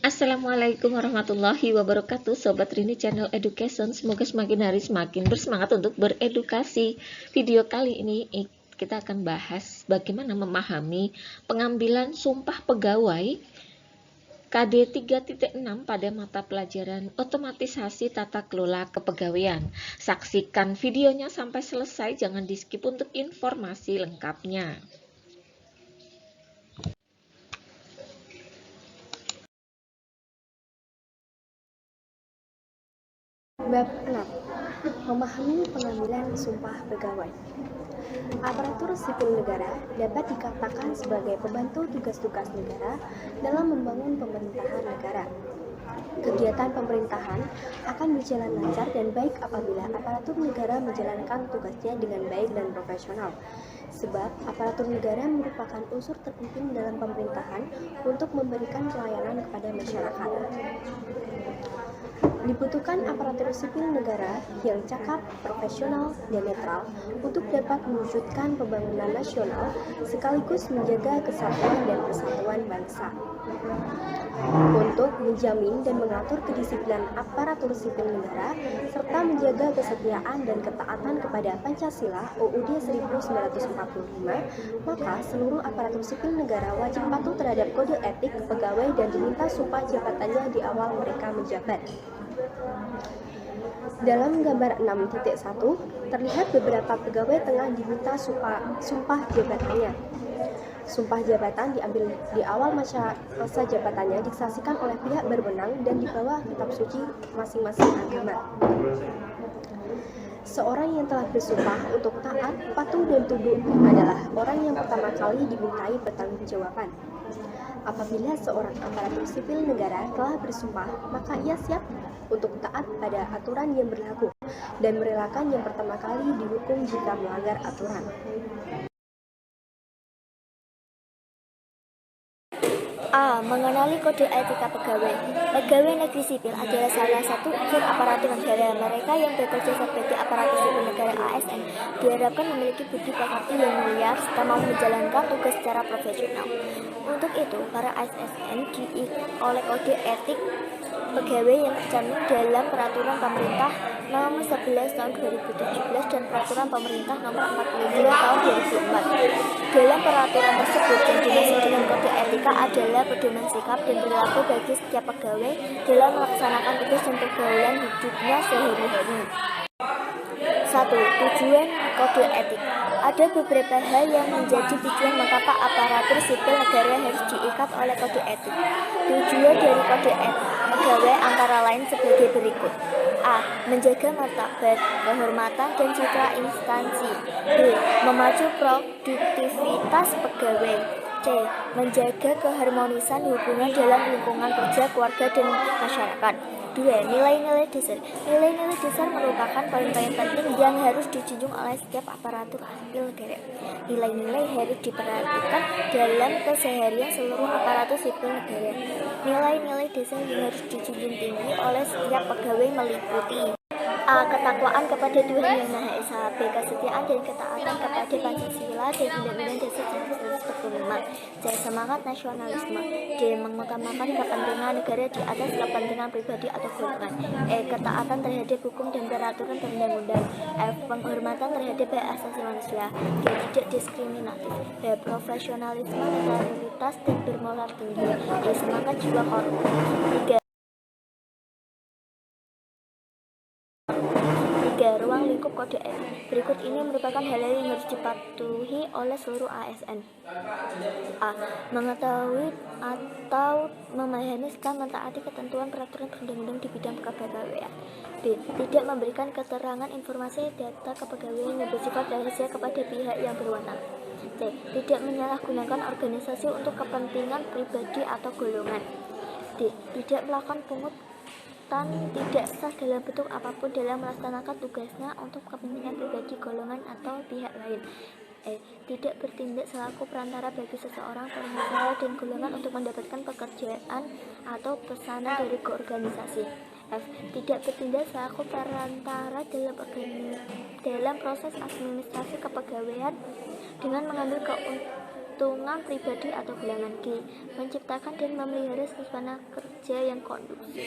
Assalamualaikum warahmatullahi wabarakatuh, Sobat Rini Channel Education. Semoga semakin hari semakin bersemangat untuk beredukasi. Video kali ini kita akan bahas bagaimana memahami pengambilan sumpah pegawai KD 3.6 pada mata pelajaran otomatisasi tata kelola kepegawaian. Saksikan videonya sampai selesai, jangan di skip untuk informasi lengkapnya. Bab 6. Memahami pengambilan sumpah pegawai. Aparatur sipil negara dapat dikatakan sebagai pembantu tugas-tugas negara dalam membangun pemerintahan negara. Kegiatan pemerintahan akan berjalan lancar dan baik apabila aparatur negara menjalankan tugasnya dengan baik dan profesional. Sebab aparatur negara merupakan unsur terpenting dalam pemerintahan untuk memberikan pelayanan kepada masyarakat. Dibutuhkan aparatur sipil negara yang cakap, profesional, dan netral untuk dapat mewujudkan pembangunan nasional sekaligus menjaga kesatuan dan persatuan bangsa. Untuk menjamin dan mengatur kedisiplinan aparatur sipil negara serta menjaga kesetiaan dan ketaatan kepada Pancasila UUD 1945, maka seluruh aparatur sipil negara wajib patuh terhadap kode etik pegawai dan diminta sumpah jabatannya di awal mereka menjabat. Dalam gambar 6.1 terlihat beberapa pegawai tengah diminta sumpah jabatannya. Sumpah jabatan diambil di awal masa jabatannya, disaksikan oleh pihak berwenang dan di bawah kitab suci masing-masing agama. Seorang yang telah bersumpah untuk taat, patuh, dan tunduk adalah orang yang pertama kali dimintai pertanggungjawaban. Apabila seorang aparatur sipil negara telah bersumpah, maka ia siap untuk taat pada aturan yang berlaku dan merelakan yang pertama kali dihukum jika melanggar aturan. A. Mengenali kode etika pegawai. Pegawai negeri sipil adalah salah satu unsur aparatur negara. Mereka yang bekerja sebagai aparatur sipil negara ASN diharapkan memiliki budi pekerti yang mulia serta mau menjalankan tugas secara profesional. Untuk itu, para ASN diikat oleh kode etik pegawai yang tercantum dalam Peraturan Pemerintah Nomor 11 Tahun 2017 dan Peraturan Pemerintah Nomor 42 Tahun 2004. Dalam peraturan tersebut yang dimaksud dengan kode etika adalah pedoman sikap dan perilaku bagi setiap pegawai dalam melaksanakan tugas dan pergaulan hidupnya sehari-hari. 1. Tujuan kode etik. Ada beberapa hal yang menjadi tujuan mengapa aparatur sipil negara harus diikat oleh kode etik. Tujuan dari kode etik pegawai antara lain sebagai berikut. A. Menjaga martabat, kehormatan, dan citra instansi. B. Memacu produktivitas pegawai. C. Menjaga keharmonisan hubungan dalam lingkungan kerja, keluarga, dan masyarakat. 2. Nilai-nilai dasar. Nilai-nilai dasar merupakan poin-poin penting yang harus dijunjung oleh setiap aparatur sipil negara. Nilai-nilai harus diperhatikan dalam keseharian seluruh aparatur sipil negara. Nilai-nilai dasar yang harus dijunjung tinggi oleh setiap pegawai meliputi: A. Ketakwaan kepada Tuhan Yang Maha Esa. B. Kesetiaan dan ketaatan kepada Pancasila dan Undang-Undang Dasar 1945. C. Semangat nasionalisme. D. Mengutamakan kepentingan negara di atas kepentingan pribadi atau golongan. E. Ketaatan terhadap hukum dan peraturan perundang-undang. F. Penghormatan terhadap hak asasi manusia. G. Tidak diskriminatif. H. Profesionalisme, netralitas, dan bermoral tinggi. E. Semangat jiwa korupsi. 3. Ruang lingkup kode etik. Berikut ini merupakan hal yang harus dipatuhi oleh seluruh ASN. A. Mengetahui atau memahami serta mentaati ketentuan peraturan perundang-undang di bidang kepegawaian. B. Tidak memberikan keterangan informasi data kepegawaian yang bersifat rahasia kepada pihak yang berwenang. C. Tidak menyalahgunakan organisasi untuk kepentingan pribadi atau golongan. D. Tidak melakukan pungut tidak sah dalam bentuk apapun dalam melaksanakan tugasnya untuk kepentingan pribadi, golongan, atau pihak lain. E. Tidak bertindak selaku perantara bagi seseorang, personal, dan golongan untuk mendapatkan pekerjaan atau pesanan dari organisasi. F. Tidak bertindak selaku perantara dalam proses administrasi kepegawaian dengan mengambil keuntungan pribadi atau golongan G, menciptakan dan memelihara suasana kerja yang kondusif.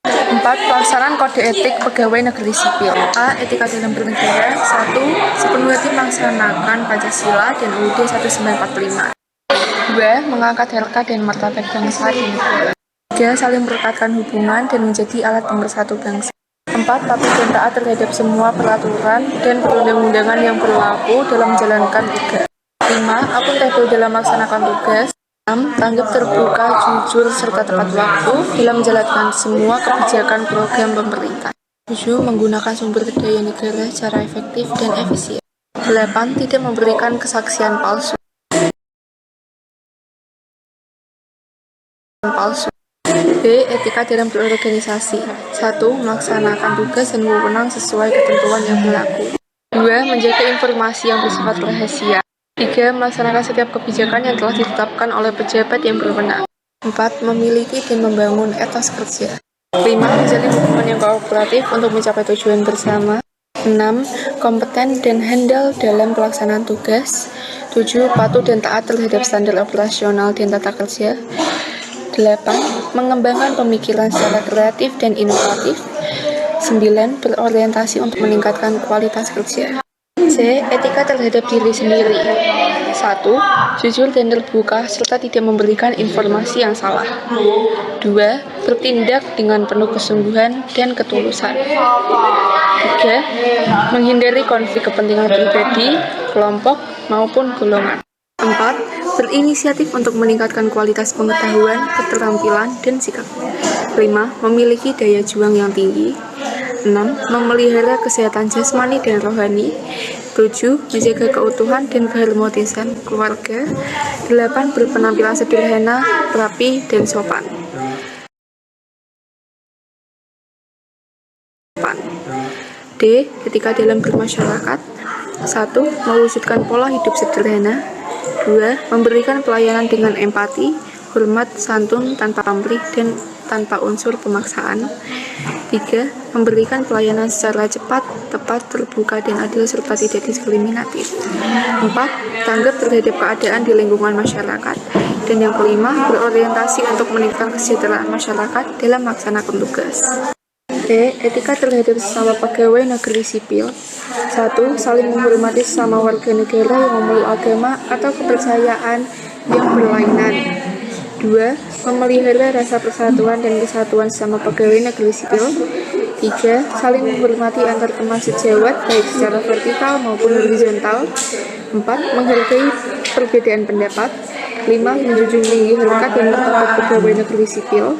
4. Pelaksanaan kode etik pegawai negeri sipil. A. Etika dalam bernegara. 1. Sepenuh hati melaksanakan Pancasila dan UUD 1945. 2. Mengangkat harkat dan martabat bangsa dan negara. 3. Saling merekatkan hubungan dan menjadi alat pemersatu bangsa. 4. Patuh dan taat terhadap semua peraturan dan perundang-undangan yang berlaku dalam menjalankan tugas. 5. Akuntabel dalam melaksanakan tugas. 6. Tanggap, terbuka, jujur, serta tepat waktu dalam menjalankan semua kebijakan program pemerintah. 7. Menggunakan sumber daya negara secara efektif dan efisien. 8. Tidak memberikan kesaksian palsu. B. Etika dalam berorganisasi. 1. Melaksanakan tugas dan wewenang sesuai ketentuan yang berlaku. 2. Menjaga informasi yang bersifat rahasia. 3. Melaksanakan setiap kebijakan yang telah ditetapkan oleh pejabat yang berwenang. 4. Memiliki dan membangun etos kerja. 5. Menjalin hubungan yang kooperatif untuk mencapai tujuan bersama. 6. Kompeten dan handal dalam pelaksanaan tugas. 7. Patuh dan taat terhadap standar operasional dan tata kerja. 8. Mengembangkan pemikiran secara kreatif dan inovatif. 9. Berorientasi untuk meningkatkan kualitas kerja. C. Etika terhadap diri sendiri. 1. Jujur dan terbuka serta tidak memberikan informasi yang salah. 2. Bertindak dengan penuh kesungguhan dan ketulusan. 3. Menghindari konflik kepentingan pribadi, kelompok, maupun golongan. 4. Berinisiatif untuk meningkatkan kualitas pengetahuan, keterampilan, dan sikap. 5. Memiliki daya juang yang tinggi. 6. Memelihara kesehatan jasmani dan rohani. 7. Menjaga keutuhan dan keharmonisan keluarga. 8. Berpenampilan sederhana, rapi, dan sopan. D. Etika dalam bermasyarakat. 1. Mewujudkan pola hidup sederhana. 2. Memberikan pelayanan dengan empati, hormat, santun, tanpa pamrih, dan tanpa unsur pemaksaan. 3. Memberikan pelayanan secara cepat, tepat, terbuka, dan adil serta tidak diskriminatif. 4. Tanggap terhadap keadaan di lingkungan masyarakat. Dan yang kelima, berorientasi untuk meningkatkan kesejahteraan masyarakat dalam melaksanakan tugas. D. Etika terhadap sesama pegawai negeri sipil. 1. Saling menghormati sesama warga negara yang memeluk agama atau kepercayaan yang berlainan. 2. Memelihara rasa persatuan dan kesatuan sesama pegawai negeri sipil. 3. Saling menghormati antar teman sejawat baik secara vertikal maupun horizontal. 4. Menghargai perbedaan pendapat. 5. Menjunjung tinggi harkat dan martabat pegawai negeri sipil.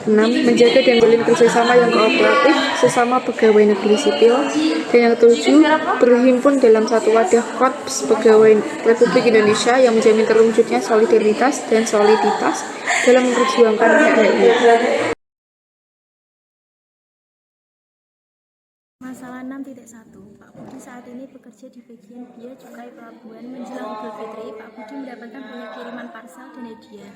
6. Menjaga dan menjalin kerjasama yang kooperatif sesama pegawai negeri sipil. Dan yang 7. Berhimpun dalam satu wadah Korps Pegawai Republik Indonesia yang menjamin terwujudnya solidaritas dan soliditas dalam memperjuangkan hak-haknya. Masalah 6.1. Pak Budi saat ini bekerja di bagian Bea Cukai Pelabuhan. Menjelang Idul Fitri, Pak Budi mendapatkan banyak kiriman parsel dan hadiah,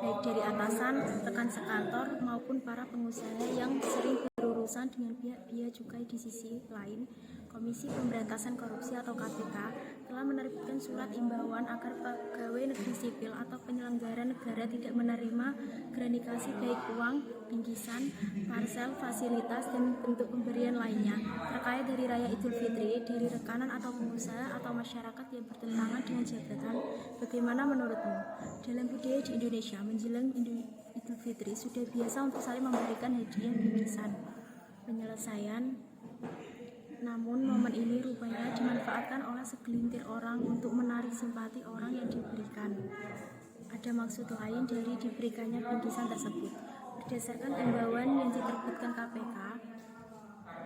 baik dari atasan, rekan sekantor, maupun para pengusaha yang sering berurusan dengan pihak Bea Cukai. Di sisi lain, Komisi Pemberantasan Korupsi atau KPK telah menerbitkan surat imbauan agar pegawai negeri sipil atau penyelenggara negara tidak menerima gratifikasi baik uang, bingkisan, parsel, fasilitas, dan bentuk pemberian lainnya terkait dari Raya Idul Fitri dari rekanan atau pengusaha atau masyarakat yang bertentangan dengan jabatan. Bagaimana menurutmu? Dalam budaya di Indonesia, menjelang Idul Fitri sudah biasa untuk saling memberikan hadiah bingkisan penyelesaian. Namun momen ini rupanya dimanfaatkan oleh segelintir orang untuk menarik simpati orang yang diberikan. Ada maksud lain dari diberikannya bingkisan tersebut. Berdasarkan imbauan yang diterbitkan KPK,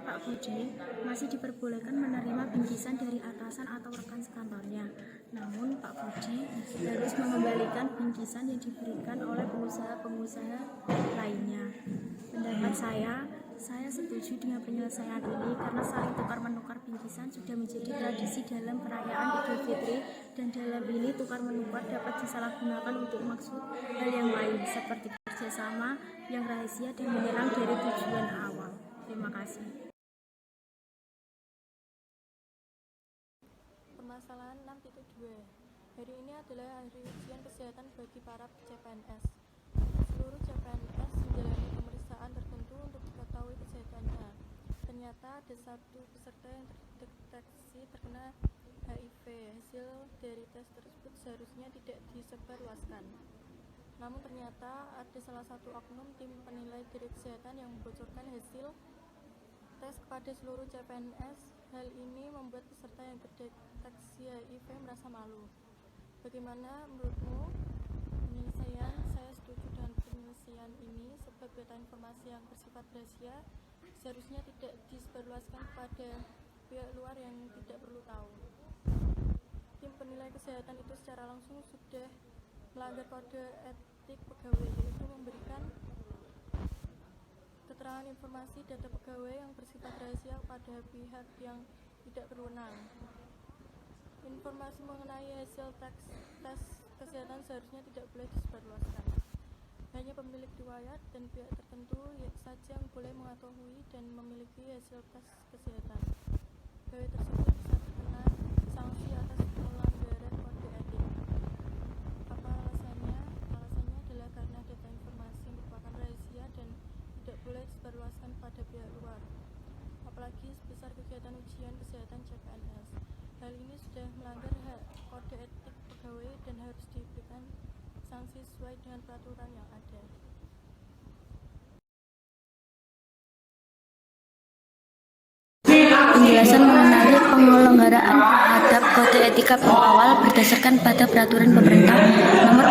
Pak Budi masih diperbolehkan menerima bingkisan dari atasan atau rekan sekantornya. Namun Pak Budi harus mengembalikan bingkisan yang diberikan oleh pengusaha-pengusaha lainnya. Pendapat saya setuju dengan penyelesaian ini karena saling tukar-menukar bingkisan sudah menjadi tradisi dalam perayaan Idul Fitri, dan dalam ini tukar-menukar dapat disalahgunakan untuk maksud hal yang lain seperti kerjasama yang rahasia dan menyerang dari tujuan awal. Terima kasih. permasalahan 6.2. Hari ini adalah hari ujian kesehatan bagi para CPNS. Seluruh CPNS menjalani pemeriksaan tertentu untuk diketahui kesehatannya. Ternyata ada satu peserta yang terdeteksi terkena HIV. Hasil dari tes tersebut seharusnya tidak disebarluaskan. Namun ternyata ada salah satu oknum tim penilai dari kesehatan yang membocorkan hasil tes kepada seluruh CPNS. Hal ini membuat peserta yang terdeteksi HIV merasa malu. Bagaimana menurutmu penyelesaian? Saya setuju dengan penyelesaian ini sebab data informasi yang bersifat rahasia seharusnya tidak disebarluaskan kepada pihak luar yang tidak perlu tahu. Tim penilai kesehatan itu secara langsung sudah melanggar kode etik pegawai, yaitu memberikan keterangan informasi data pegawai yang bersifat rahasia pada pihak yang tidak berwenang. Informasi mengenai hasil tes kesehatan seharusnya tidak boleh disebarluaskan. Hanya pemilik riwayat dan pihak tertentu saja yang boleh mengetahui dan memiliki hasil tes kesehatan. Pegawai tersebut bisa terkena sanksi atas pelanggaran kode etik. Apa alasannya? Alasannya adalah karena data informasi merupakan rahasia dan tidak boleh disebarluaskan pada pihak luar, apalagi sebesar kegiatan ujian kesehatan CPNS. Hal ini sudah melanggar hak kode etik pegawai dan harus diberikan sanksi sesuai dengan peraturan yang ada. Penjelasan mengenai penyelenggaraan terhadap kode etika awal berdasarkan pada peraturan pemerintah nomor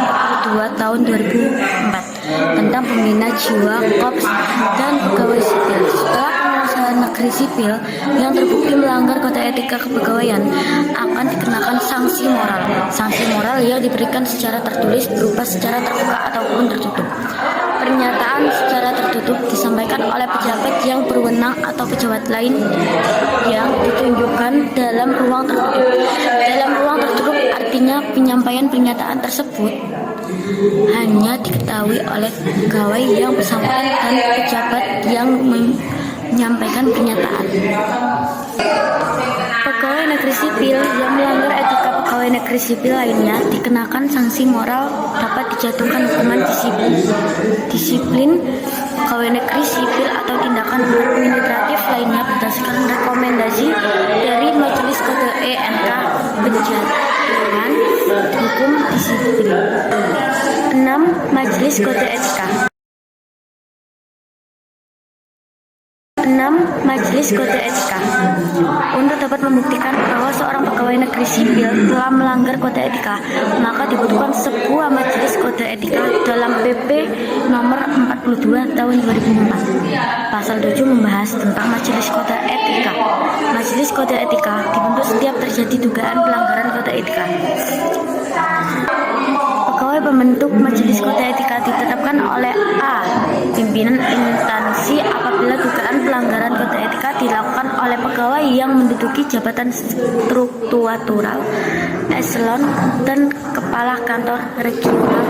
42 tahun 2004 tentang pembina jiwa, korps, dan pegawai sipil. Setelah pengusahaan negeri sipil yang terbukti melanggar kode etika kepegawaian akan dikenakan sanksi moral. Sanksi moral yang diberikan secara tertulis berupa secara terbuka ataupun tertutup. Pernyataan secara tertutup disampaikan oleh pejabat yang berwenang atau pejabat lain yang ditunjukkan dalam ruang tertutup. Dalam ruang tertutup artinya penyampaian pernyataan tersebut hanya diketahui oleh pegawai yang bersangkutan dan pejabat yang menyampaikan pernyataan. Pegawai negeri sipil yang melanggar etika pegawai negeri sipil lainnya dikenakan sanksi moral, dapat dijatuhkan hukuman disiplin pegawai negeri sipil atau tindakan administratif lainnya berdasarkan rekomendasi dari Majelis Kode ENK Penjatuhan Hukum Disiplin. 6. Majelis Kode Etika. 6. Majelis Kode Etika. Untuk dapat membuktikan bahwa seorang pegawai negeri sipil telah melanggar kode etika, maka dibutuhkan sebuah majelis kode etika dalam PP nomor 42 tahun 2004. Pasal 7 membahas tentang majelis kode etika. Majelis kode etika dibentuk setiap terjadi dugaan pelanggaran kode etika. Pegawai pembentuk majelis kode etika ditetapkan oleh A. Pimpinan instansi apabila dugaan pelanggaran kode etika dilakukan oleh pegawai yang menduduki jabatan struktural, eselon, dan kepala kantor regional.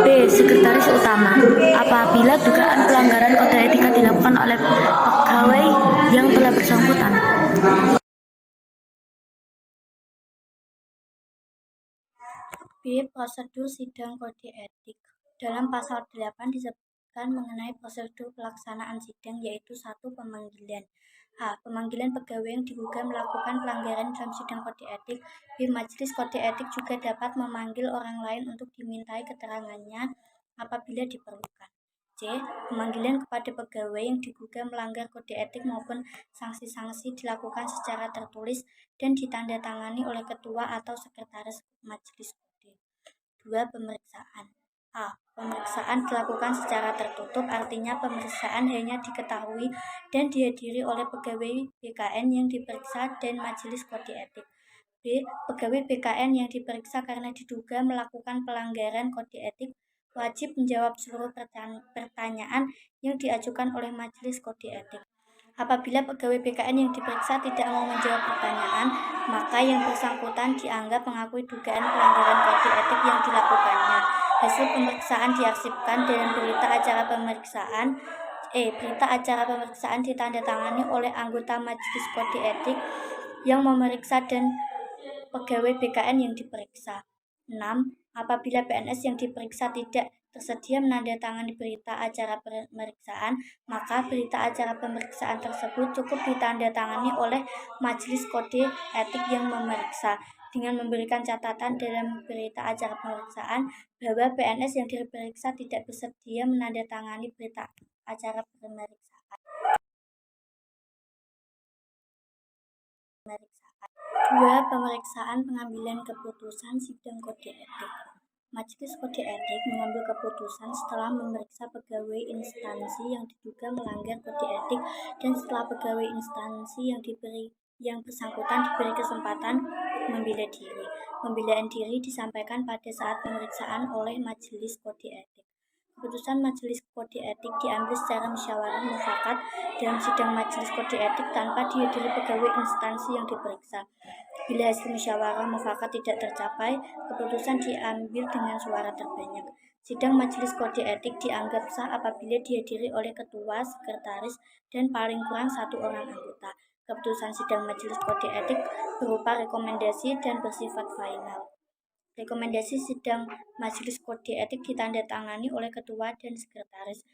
B. Sekretaris utama apabila dugaan pelanggaran kode etika dilakukan oleh pegawai yang telah bersangkutan. B. Prosedur sidang kode etik. Dalam pasal 8 disebutkan mengenai prosedur pelaksanaan sidang, yaitu 1. Pemanggilan. A. Pemanggilan pegawai yang diduga melakukan pelanggaran dalam sidang kode etik. B. Majelis kode etik juga dapat memanggil orang lain untuk dimintai keterangannya apabila diperlukan. C. Pemanggilan kepada pegawai yang diduga melanggar kode etik maupun sanksi-sanksi dilakukan secara tertulis dan ditandatangani oleh ketua atau sekretaris majelis kode. 2. Pemeriksaan. A. Pemeriksaan dilakukan secara tertutup, artinya pemeriksaan hanya diketahui dan dihadiri oleh pegawai BKN yang diperiksa dan majelis kode etik. B. Pegawai BKN yang diperiksa karena diduga melakukan pelanggaran kode etik wajib menjawab seluruh pertanyaan yang diajukan oleh majelis kode etik. Apabila pegawai BKN yang diperiksa tidak mau menjawab pertanyaan, maka yang bersangkutan dianggap mengakui dugaan pelanggaran kode etik yang dilakukannya. Hasil pemeriksaan diarsipkan dalam berita acara pemeriksaan. Berita acara pemeriksaan ditandatangani oleh anggota majelis kode etik yang memeriksa dan pegawai BKN yang diperiksa. 6. Apabila PNS yang diperiksa tidak tersedia menandatangani berita acara pemeriksaan, maka berita acara pemeriksaan tersebut cukup ditandatangani oleh Majelis Kode Etik yang memeriksa, dengan memberikan catatan dalam berita acara pemeriksaan bahwa PNS yang diperiksa tidak bersedia menandatangani berita acara pemeriksaan. 2. Pemeriksaan pengambilan keputusan sidang kode etik. Majelis Kode Etik mengambil keputusan setelah memeriksa pegawai instansi yang diduga melanggar kode etik dan setelah pegawai instansi yang bersangkutan diberi kesempatan membela diri. Pembelaan diri disampaikan pada saat pemeriksaan oleh Majelis Kode Etik. Keputusan Majelis Kode Etik diambil secara musyawarah mufakat dalam sidang Majelis Kode Etik tanpa dihadiri pegawai instansi yang diperiksa. Bila hasil musyawarah mufakat tidak tercapai, keputusan diambil dengan suara terbanyak. Sidang Majelis Kode Etik dianggap sah apabila dihadiri oleh ketua, sekretaris, dan paling kurang 1 orang anggota. Keputusan sidang Majelis Kode Etik berupa rekomendasi dan bersifat final. Rekomendasi sidang Majelis Kode Etik ditandatangani oleh ketua dan sekretaris.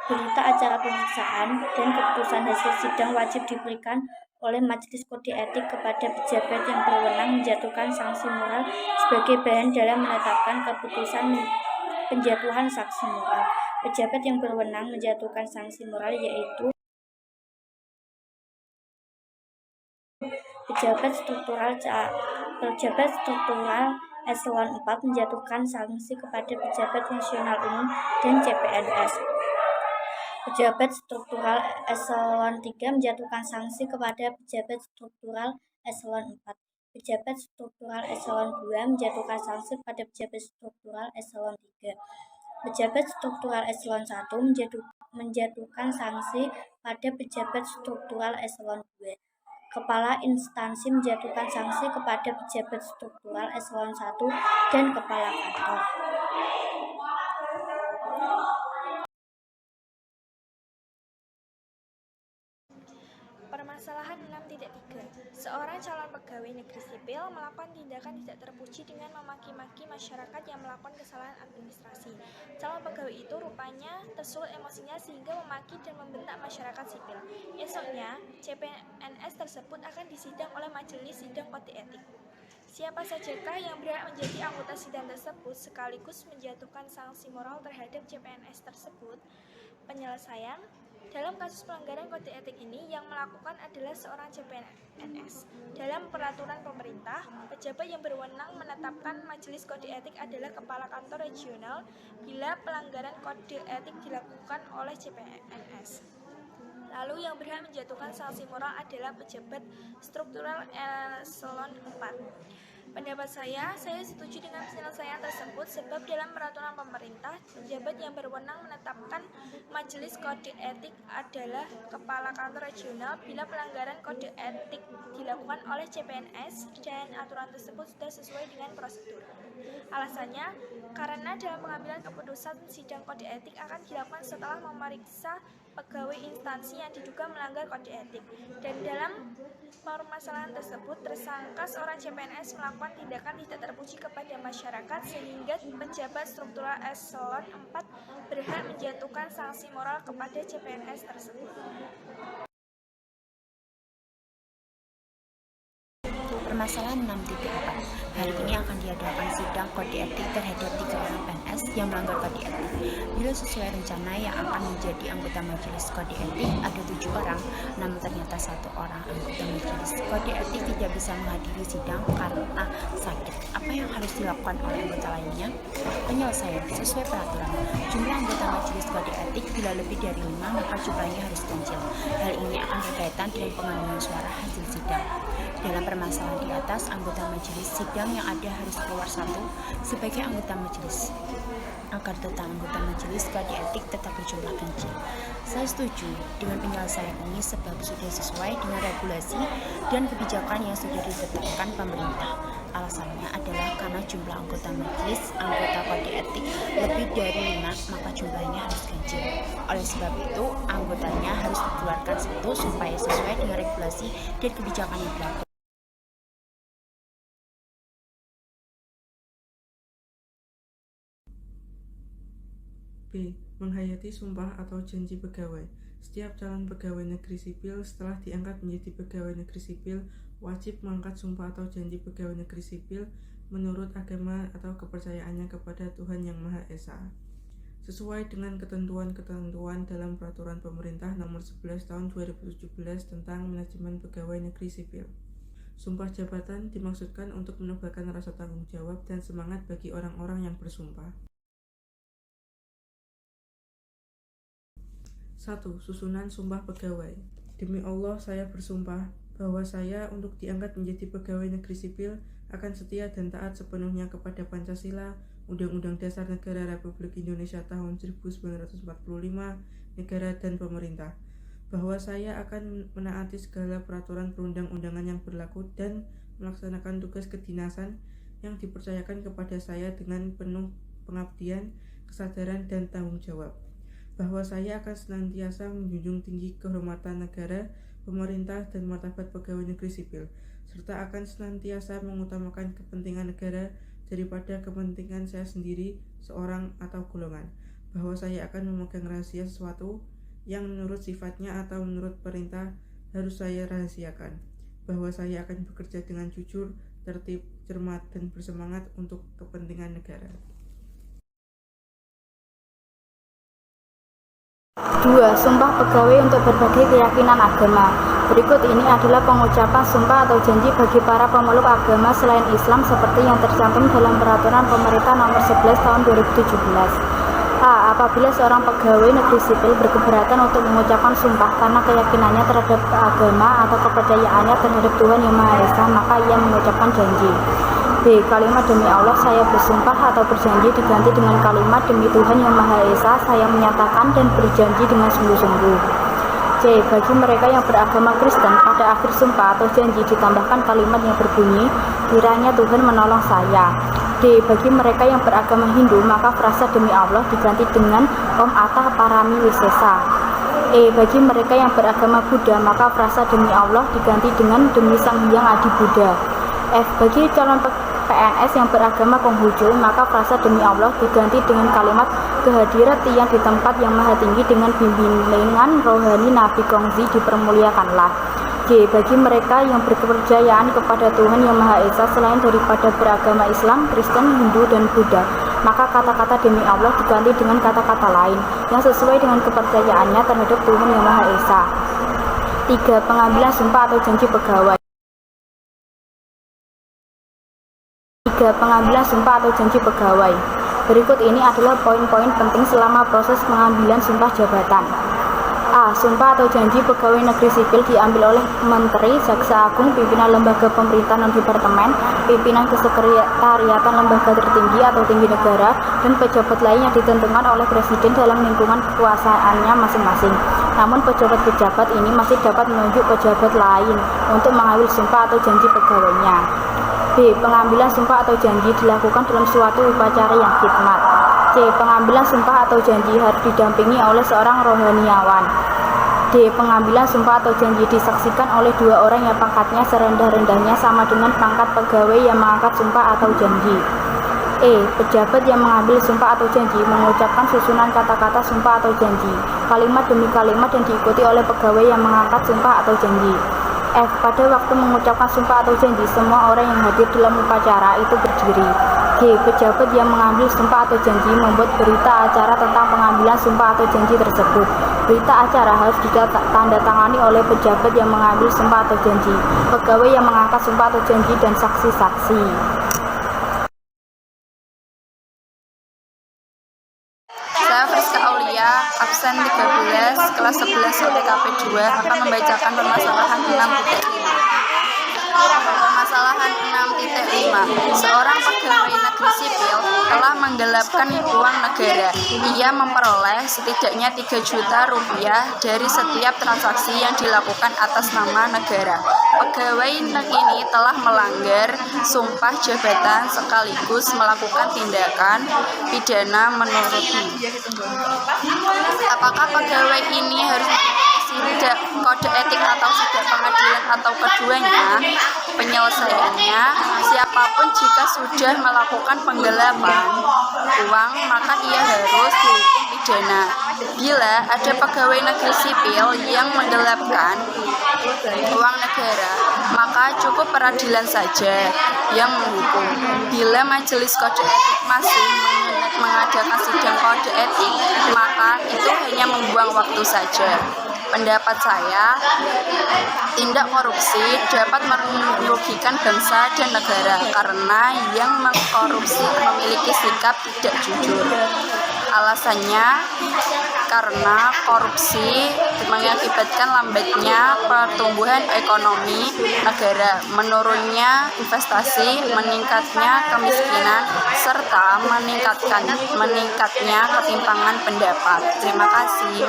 Berita acara pemeriksaan dan keputusan hasil sidang wajib diberikan oleh Majelis Kode Etik kepada pejabat yang berwenang menjatuhkan sanksi moral sebagai bahan dalam menetapkan keputusan penjatuhan sanksi moral. Pejabat yang berwenang menjatuhkan sanksi moral yaitu pejabat struktural eselon 4 menjatuhkan sanksi kepada pejabat fungsional umum dan CPNS. Pejabat struktural eselon 3 menjatuhkan sanksi kepada pejabat struktural eselon 4. Pejabat struktural eselon 2 menjatuhkan sanksi kepada pejabat struktural eselon 3. Pejabat struktural eselon 1 menjatuhkan sanksi pada pejabat struktural eselon 2. Kepala instansi menjatuhkan sanksi kepada pejabat struktural eselon 1 dan kepala kantor. Permasalahan 6.3. Seorang calon pegawai negeri sipil melakukan tindakan tidak terpuji dengan memaki-maki masyarakat yang melakukan kesalahan administrasi. Calon pegawai itu rupanya tersulut emosinya sehingga memaki dan membentak masyarakat sipil. Esoknya, CPNS tersebut akan disidang oleh Majelis Sidang Kode Etik. Siapa sajakah yang berhak menjadi anggota sidang tersebut sekaligus menjatuhkan sanksi moral terhadap CPNS tersebut? Penyelesaian. Dalam kasus pelanggaran kode etik ini, yang melakukan adalah seorang CPNS. Dalam peraturan pemerintah, pejabat yang berwenang menetapkan majelis kode etik adalah kepala kantor regional bila pelanggaran kode etik dilakukan oleh CPNS. Lalu yang berhak menjatuhkan sanksi moral adalah pejabat struktural eselon 4. Pendapat saya setuju dengan penyelesaian tersebut sebab dalam peraturan pemerintah, pejabat yang berwenang menetapkan majelis kode etik adalah kepala kantor regional bila pelanggaran kode etik dilakukan oleh CPNS dan aturan tersebut sudah sesuai dengan prosedur. Alasannya, karena dalam pengambilan keputusan sidang kode etik akan dilakukan setelah memeriksa pegawai instansi yang diduga melanggar kode etik, dan dalam permasalahan tersebut tersangka seorang CPNS melakukan tindakan tidak terpuji kepada masyarakat sehingga pejabat struktural eselon 4 berhak menjatuhkan sanksi moral kepada CPNS tersebut. Permasalahan 6.4. Hari ini akan diadakan sidang kode etik terhadap 3 orang PNS yang melanggar kode etik. Bila sesuai rencana yang akan menjadi anggota majelis kode etik ada 7 orang, namun ternyata 1 orang anggota majelis kode etik tidak bisa menghadiri sidang karena sakit. Apa yang harus dilakukan oleh anggota lainnya? Penyelesaian sesuai peraturan. Jumlah anggota majelis kode etik bila lebih dari 5 maka jumlahnya harus ganjil. Hal ini akan berkaitan dengan pengambilan suara hasil sidang. Dalam permasalahan di atas, anggota majelis sidang yang ada harus keluar 1 sebagai anggota majelis agar total anggota majelis kode etik tetap berjumlah ganjil. Saya setuju dengan penyelesaian ini sebab sudah sesuai dengan regulasi dan kebijakan yang sudah ditetapkan pemerintah. Alasannya adalah karena jumlah anggota majelis anggota kode etik lebih dari 5 maka jumlahnya harus ganjil. Oleh sebab itu, anggotanya harus dikeluarkan 1 supaya sesuai dengan regulasi dan kebijakan yang berlaku. B. Menghayati sumpah atau janji pegawai. Setiap calon pegawai negeri sipil setelah diangkat menjadi pegawai negeri sipil wajib mengangkat sumpah atau janji pegawai negeri sipil menurut agama atau kepercayaannya kepada Tuhan Yang Maha Esa, sesuai dengan ketentuan-ketentuan dalam Peraturan Pemerintah Nomor 11 Tahun 2017 tentang Manajemen Pegawai Negeri Sipil. Sumpah jabatan dimaksudkan untuk menebarkan rasa tanggung jawab dan semangat bagi orang-orang yang bersumpah. 1. Susunan sumpah pegawai. Demi Allah, saya bersumpah bahwa saya untuk diangkat menjadi pegawai negeri sipil akan setia dan taat sepenuhnya kepada Pancasila, Undang-Undang Dasar Negara Republik Indonesia tahun 1945, negara dan pemerintah, bahwa saya akan menaati segala peraturan perundang-undangan yang berlaku dan melaksanakan tugas kedinasan yang dipercayakan kepada saya dengan penuh pengabdian, kesadaran, dan tanggung jawab, bahwa saya akan senantiasa menjunjung tinggi kehormatan negara, pemerintah, dan martabat pegawai negeri sipil, serta akan senantiasa mengutamakan kepentingan negara daripada kepentingan saya sendiri, seorang atau golongan, bahwa saya akan memegang rahasia sesuatu yang menurut sifatnya atau menurut perintah harus saya rahasiakan, bahwa saya akan bekerja dengan jujur, tertib, cermat, dan bersemangat untuk kepentingan negara. 2. Sumpah pegawai untuk berbagai keyakinan agama. Berikut ini adalah pengucapan sumpah atau janji bagi para pemeluk agama selain Islam seperti yang tercantum dalam Peraturan Pemerintah Nomor 11 Tahun 2017. A. Apabila seorang pegawai negeri sipil berkeberatan untuk mengucapkan sumpah karena keyakinannya terhadap agama atau kepercayaannya terhadap Tuhan Yang Maha Esa, maka ia mengucapkan janji. B. Kalimat demi Allah saya bersumpah atau berjanji diganti dengan kalimat demi Tuhan Yang Maha Esa saya menyatakan dan berjanji dengan sungguh-sungguh. C. Bagi mereka yang beragama Kristen, pada akhir sumpah atau janji ditambahkan kalimat yang berbunyi kiranya Tuhan menolong saya. D. Bagi mereka yang beragama Hindu, maka frasa demi Allah diganti dengan Om Atah Parami Wisesa. E. Bagi mereka yang beragama Buddha, maka frasa demi Allah diganti dengan demi Sang Hyang Adi Buddha. F. Bagi calon PNS yang beragama Konghucu, maka frasa demi Allah diganti dengan kalimat kehadirat yang di tempat yang maha tinggi dengan bimbingan rohani Nabi Kongzi dipermuliakanlah. G. Bagi mereka yang berkepercayaan kepada Tuhan Yang Maha Esa selain daripada beragama Islam, Kristen, Hindu, dan Buddha, maka kata-kata demi Allah diganti dengan kata-kata lain yang sesuai dengan kepercayaannya terhadap Tuhan Yang Maha Esa. 3. Pengambilan sumpah atau janji pegawai. 3. Pengambilan sumpah atau janji pegawai. Berikut ini adalah poin-poin penting selama proses pengambilan sumpah jabatan. A. Sumpah atau janji pegawai negeri sipil diambil oleh Menteri, Jaksa Agung, pimpinan lembaga pemerintahan departemen, pimpinan kesekretariatan lembaga tertinggi atau tinggi negara, dan pejabat lain yang ditentukan oleh Presiden dalam lingkungan kekuasaannya masing-masing. Namun pejabat-pejabat ini masih dapat menunjuk pejabat lain untuk mengambil sumpah atau janji pegawainya. B. Pengambilan sumpah atau janji dilakukan dalam suatu upacara yang khidmat. C. Pengambilan sumpah atau janji harus didampingi oleh seorang rohaniawan. D. Pengambilan sumpah atau janji disaksikan oleh dua orang yang pangkatnya serendah-rendahnya sama dengan pangkat pegawai yang mengangkat sumpah atau janji. E. Pejabat yang mengambil sumpah atau janji mengucapkan susunan kata-kata sumpah atau janji, kalimat demi kalimat yang diikuti oleh pegawai yang mengangkat sumpah atau janji. F. Pada waktu mengucapkan sumpah atau janji, semua orang yang hadir dalam upacara itu berdiri. G. Pejabat yang mengambil sumpah atau janji membuat berita acara tentang pengambilan sumpah atau janji tersebut. Berita acara harus ditandatangani oleh pejabat yang mengambil sumpah atau janji, pegawai yang mengangkat sumpah atau janji, dan saksi-saksi. Saya Friska Aulia, absen 13, kelas 11 OTKP 2 akan membacakan permasalahan 6.5. Permasalahan 6.5. Seorang pegawai negeri sipil telah menggelapkan uang negara. Ia memperoleh setidaknya 3 juta rupiah dari setiap transaksi yang dilakukan atas nama negara. Pegawai ini telah melanggar sumpah jabatan sekaligus melakukan tindakan pidana menurutnya. Apakah pegawai ini harus sidak kode etik atau sidak pengadilan atau keduanya? Penyelesaiannya, siapapun jika sudah melakukan penggelapan uang maka ia harus dihukum pidana. Bila ada pegawai negeri sipil yang menggelapkan uang negara, maka cukup peradilan saja yang menghukum. Bila Majelis Kode Etik masih mengadakan sidang kode etik, maka itu hanya membuang waktu saja. Pendapat saya, tindak korupsi dapat merugikan bangsa dan negara karena yang mengkorupsi memiliki sikap tidak jujur. Alasannya karena korupsi mengakibatkan lambatnya pertumbuhan ekonomi negara, menurunnya investasi, meningkatnya kemiskinan, serta meningkatnya ketimpangan pendapat. Terima kasih.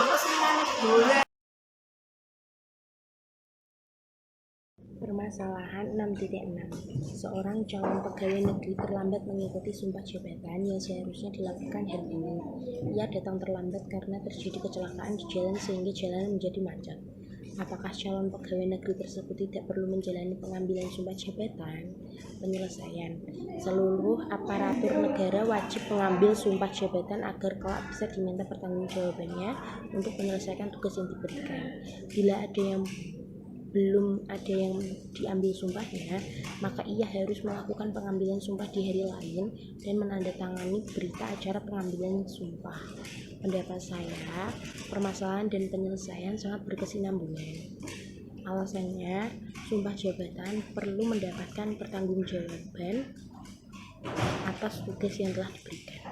Permasalahan 6.6. Seorang calon pegawai negeri terlambat mengikuti sumpah jabatan yang seharusnya dilakukan hari ini. Ia datang terlambat karena terjadi kecelakaan di jalan sehingga jalan menjadi macet. Apakah calon pegawai negeri tersebut tidak perlu menjalani pengambilan sumpah jabatan? Penyelesaian. Seluruh aparatur negara wajib mengambil sumpah jabatan agar kelak bisa diminta pertanggungjawabannya untuk menyelesaikan tugas yang diberikan. Bila belum ada yang diambil sumpahnya, maka ia harus melakukan pengambilan sumpah di hari lain dan menandatangani berita acara pengambilan sumpah. Pendapat saya, permasalahan dan penyelesaian sangat berkesinambungan. Alasannya, sumpah jabatan perlu mendapatkan pertanggungjawaban atas tugas yang telah diberikan.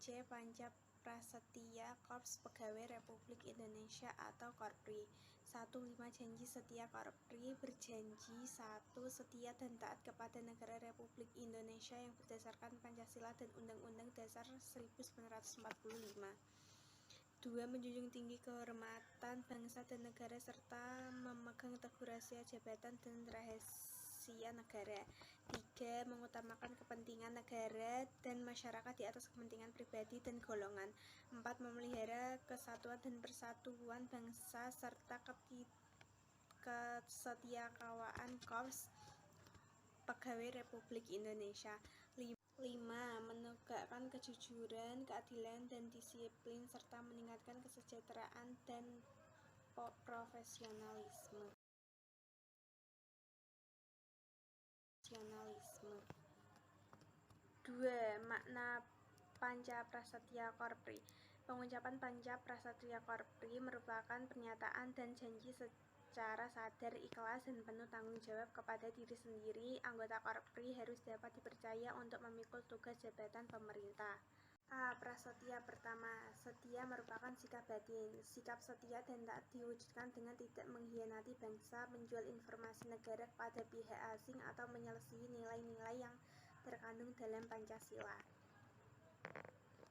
C. Panca Prasetya Korps Pegawai Republik Indonesia atau Korpri. 1. 5 janji setia Korpri berjanji 1. Setia dan taat kepada negara Republik Indonesia yang berdasarkan Pancasila dan Undang-Undang Dasar 1945. 2. Menjunjung tinggi kehormatan bangsa dan negara serta memegang teguh rahasia jabatan dan rahasia negara. 3. Mengutamakan kepentingan negara dan masyarakat di atas kepentingan pribadi dan golongan. 4. Memelihara kesatuan dan persatuan bangsa serta kesetiakawanan Korps Pegawai Republik Indonesia. 5. Menegakkan kejujuran, keadilan, dan disiplin serta meningkatkan kesejahteraan dan profesionalisme. 2. Makna Panca Prasetya Korpri. Pengucapan Panca Prasetya Korpri merupakan pernyataan dan janji secara sadar, ikhlas, dan penuh tanggung jawab kepada diri sendiri. Anggota Korpri harus dapat dipercaya untuk memikul tugas jabatan pemerintah. A. Prasetya pertama. Setia merupakan sikap batin. Sikap setia dan taat diwujudkan dengan tidak mengkhianati bangsa, menjual informasi negara kepada pihak asing, atau menyelisihi nilai-nilai yang terkandung dalam Pancasila.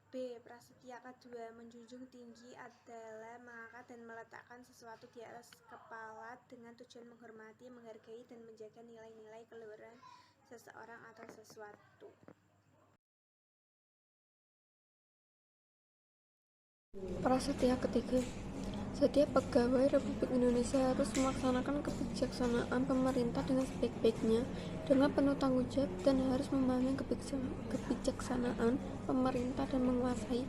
B. Prasetya kedua. Menjunjung tinggi adalah mengangkat dan meletakkan sesuatu di atas kepala dengan tujuan menghormati, menghargai, dan menjaga nilai-nilai keluhuran seseorang atau sesuatu. Prasetya ketiga. Setiap pegawai Republik Indonesia harus melaksanakan kebijaksanaan pemerintah dengan sebaik-baiknya, dengan penuh tanggung jawab, dan harus memahami kebijaksanaan pemerintah dan menguasai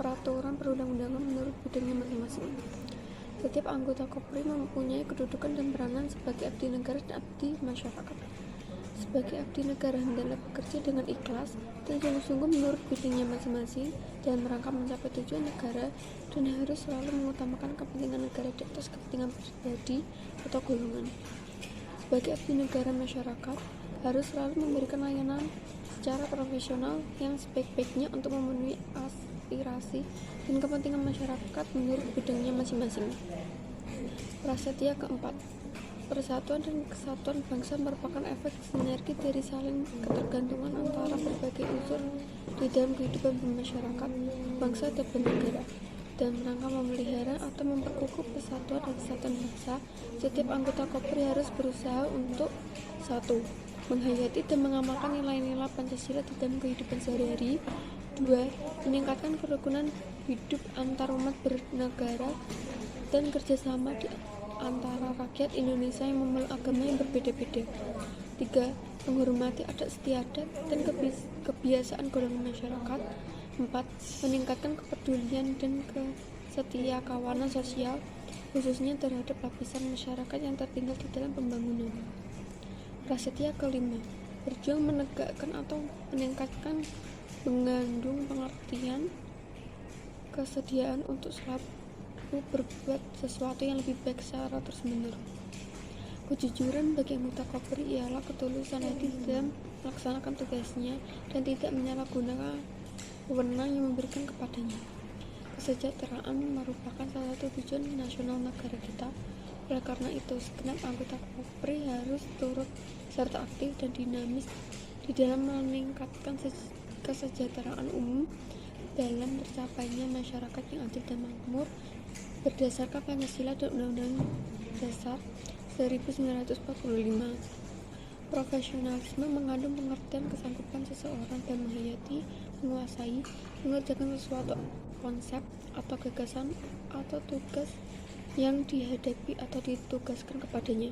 peraturan perundang-undangan menurut bidangnya masing-masing. Setiap anggota Korpri mempunyai kedudukan dan peranan sebagai abdi negara dan abdi masyarakat. Sebagai abdi negara hendaklah bekerja dengan ikhlas dan sungguh-sungguh menurut bidangnya masing-masing dalam rangka mencapai tujuan negara, dan harus selalu mengutamakan kepentingan negara di atas kepentingan pribadi atau golongan. Sebagai abdi negara masyarakat, harus selalu memberikan layanan secara profesional yang sebaik-baiknya untuk memenuhi aspirasi dan kepentingan masyarakat menurut bidangnya masing-masing. Prasetya keempat. Persatuan dan kesatuan bangsa merupakan efek sinergi dari saling ketergantungan antara berbagai unsur di dalam kehidupan bermasyarakat, bangsa dan bernegara. Dalam rangka memelihara atau memperkukuh persatuan dan kesatuan bangsa, setiap anggota Korpri harus berusaha untuk 1. Menghayati dan mengamalkan nilai-nilai Pancasila di dalam kehidupan sehari-hari. 2. Meningkatkan kerukunan hidup antar umat bernegara dan kerjasama di antara rakyat Indonesia yang memeluk agama yang berbeda-beda. 3. menghormati adat istiadat dan kebiasaan golongan masyarakat. 4. Meningkatkan kepedulian dan kesetiakawanan sosial, khususnya terhadap lapisan masyarakat yang tertinggal di dalam pembangunan. Prasetya kelima, berjuang menegakkan atau meningkatkan mengandung pengertian kesediaan untuk selalu berbuat sesuatu yang lebih baik secara terus-menerus. Kejujuran bagi anggota Kopri ialah ketulusan hati dalam melaksanakan tugasnya dan tidak menyalahgunakan wewenang yang memberikan kepadanya. Kesejahteraan merupakan salah satu tujuan nasional negara kita. Oleh karena itu, segenap anggota Kopri harus turut serta aktif dan dinamis di dalam meningkatkan kesejahteraan umum dalam tercapainya masyarakat yang adil dan makmur berdasarkan Pancasila dan Undang-Undang Dasar 1945. Profesionalisme mengandung pengertian kesanggupan seseorang dalam menghayati, menguasai, mengerjakan sesuatu konsep atau gagasan atau tugas yang dihadapi atau ditugaskan kepadanya.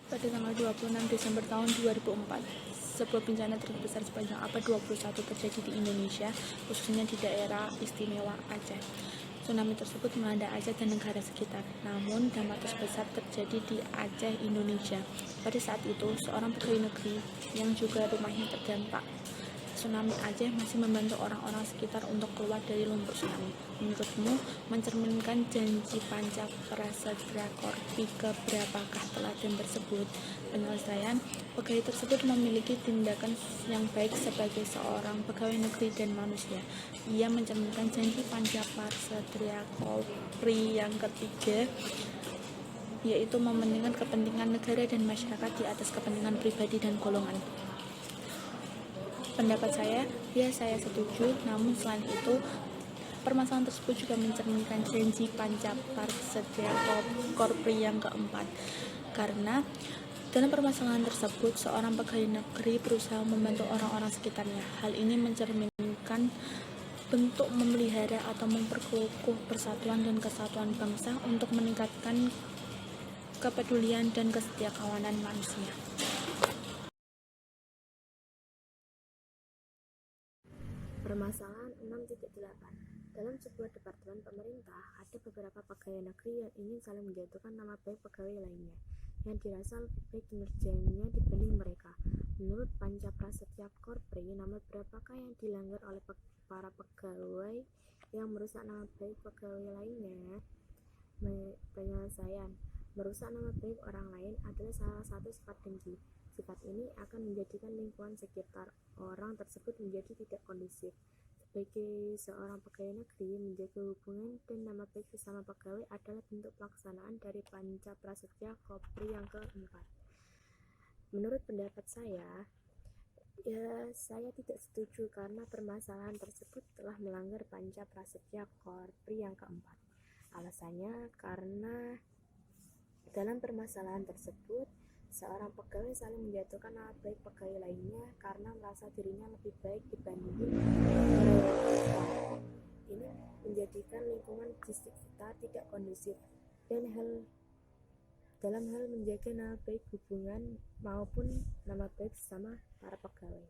Pada tanggal 26 Desember tahun 2004, sebuah bencana terbesar sepanjang abad 21 terjadi di Indonesia, khususnya di daerah istimewa Aceh. Tsunami tersebut melanda Aceh dan negara sekitar. Namun, dampak terbesar terjadi di Aceh, Indonesia. Pada saat itu, seorang pegawai negeri yang juga rumahnya terdampak tsunami Aceh masih membantu orang-orang sekitar untuk keluar dari lumpur tsunami. Menurutmu, mencerminkan janji Panca Prasetya Korpi keberapakah teladan tersebut? Penyelesaian, pegawai tersebut memiliki tindakan yang baik sebagai seorang pegawai negeri dan manusia. Ia mencerminkan janji Panca Prasetya Korpi yang ketiga, yaitu mementingkan kepentingan negara dan masyarakat di atas kepentingan pribadi dan golongan. Pendapat saya, ya saya setuju, namun selain itu, permasalahan tersebut juga mencerminkan janji Panca Prasetya Korpi yang keempat. Karena dalam permasalahan tersebut, seorang pegawai negeri berusaha membantu orang-orang sekitarnya. Hal ini mencerminkan bentuk memelihara atau memperkukuh persatuan dan kesatuan bangsa untuk meningkatkan kepedulian dan kesetiakawanan manusia. Permasalahan 6.8. Dalam sebuah departemen pemerintah, ada beberapa pegawai negeri yang ingin saling menjatuhkan nama baik pegawai lainnya yang dirasa lebih baik kinerjanya dibanding mereka. Menurut Panca Prasetya Korpi, nama berapakah yang dilanggar oleh para pegawai yang merusak nama baik pegawai lainnya? Penyelesaian, merusak nama baik orang lain adalah salah satu sifat dengki. Sifat ini akan menjadikan lingkungan sekitar orang tersebut menjadi tidak kondusif. Sebagai seorang pegawai negeri, menjaga hubungan dan nama baik sesama pegawai adalah bentuk pelaksanaan dari Panca Prasetya Korpi yang keempat. Menurut pendapat saya, saya tidak setuju karena permasalahan tersebut telah melanggar Panca Prasetya Korpi yang keempat. Alasannya karena dalam permasalahan tersebut, seorang pegawai saling menjatuhkan nama baik pegawai lainnya karena merasa dirinya lebih baik dibanding ini menjadikan lingkungan di sekitar tidak kondusif dan dalam hal menjaga nama baik hubungan maupun nama baik sesama para pegawai.